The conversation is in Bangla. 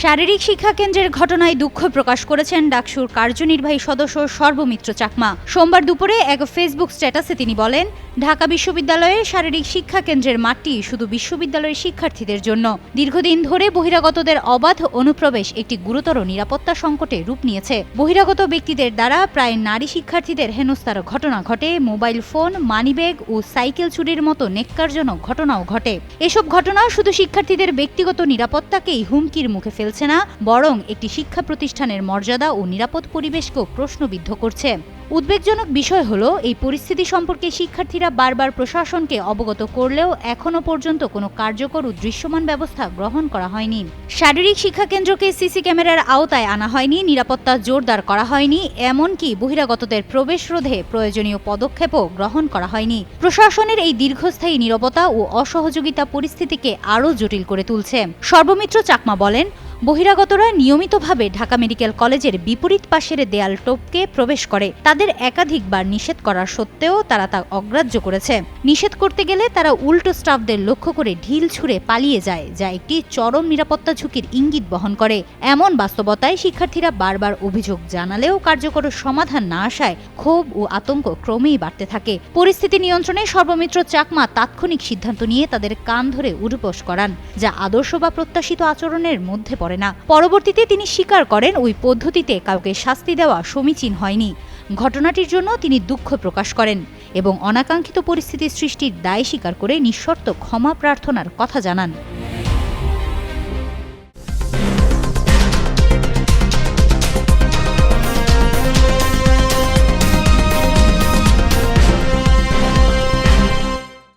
শারীরিক শিক্ষা কেন্দ্রের ঘটনায় দুঃখ প্রকাশ করেছেন ডাকসুর কার্যনির্বাহী সদস্য সর্বমিত্র চাকমা। সোমবার দুপুরে এক ফেসবুক স্ট্যাটাসে তিনি বলেন, ঢাকা বিশ্ববিদ্যালয়ের শারীরিক শিক্ষা কেন্দ্রের মাঠটি শুধু বিশ্ববিদ্যালয়ের শিক্ষার্থীদের জন্য। দীর্ঘদিন ধরে বহিরাগতদের অবাধ অনুপ্রবেশ একটি গুরুতর নিরাপত্তা সংকটে রূপ নিয়েছে। বহিরাগত ব্যক্তিদের দ্বারা প্রায় নারী শিক্ষার্থীদের হেনস্থার ঘটনা ঘটে, মোবাইল ফোন, মানিব্যাগ ও সাইকেল চুরির মতো নেক্কারজনক ঘটনাও ঘটে। এসব ঘটনা শুধু শিক্ষার্থীদের ব্যক্তিগত নিরাপত্তাকেই হুমকির মুখে ফেলছে না, বরং একটি শিক্ষা প্রতিষ্ঠানের মর্যাদা ও নিরাপদ পরিবেশকেও প্রশ্নবিদ্ধ করছে। উদ্বেগজনক বিষয় হলো, এই পরিস্থিতি সম্পর্কে শিক্ষার্থীরা বারবার প্রশাসনকে অবগত করলেও এখনো পর্যন্ত কোনো কার্যকর ও দৃশ্যমান ব্যবস্থা গ্রহণ করা হয়নি। শারীরিক শিক্ষা কেন্দ্রকে সিসি ক্যামেরার আওতায় আনা হয়নি, নিরাপত্তা জোরদার করা হয়নি, এমনকি বহিরাগতদের প্রবেশ রোধে প্রয়োজনীয় পদক্ষেপও গ্রহণ করা হয়নি। প্রশাসনের এই দীর্ঘস্থায়ী নীরবতা ও অসহযোগিতা পরিস্থিতিকে আরও জটিল করে তুলছে। সর্বমিত্র চাকমা বলেন, বহিরাগতরা নিয়মিতভাবে ঢাকা মেডিকেল কলেজের বিপরীত পাশের দেয়াল টপকে প্রবেশ করে। তাদের একাধিকবার নিষেধ করার সত্ত্বেও তারা তা অগ্রাহ্য করেছে। নিষেধ করতে গেলে তারা উল্টো স্টাফদের লক্ষ্য করে ঢিল ছুঁড়ে পালিয়ে যায়, যা একটি চরম নিরাপত্তা ঝুঁকির ইঙ্গিত বহন করে। এমন বাস্তবতায় শিক্ষার্থীরা বারবার অভিযোগ জানালেও কার্যকর সমাধান না আসায় ক্ষোভ ও আতঙ্ক ক্রমেই বাড়তে থাকে। পরিস্থিতি নিয়ন্ত্রণে সর্বমিত্র চাকমা তাৎক্ষণিক সিদ্ধান্ত নিয়ে তাদের কান ধরে উঠবোস করান, যা আদর্শ বা প্রত্যাশিত আচরণের মধ্যে পড়ে না। পরবর্তীতে তিনি স্বীকার করেন, ওই পদ্ধতিতে কাউকে শাস্তি দেওয়া সমীচীন হয়নি। ঘটনাটির জন্য তিনি দুঃখ প্রকাশ করেন এবং অনাকাঙ্ক্ষিত পরিস্থিতি সৃষ্টির দায় স্বীকার করে নিঃশর্ত ক্ষমা প্রার্থনার কথা জানান।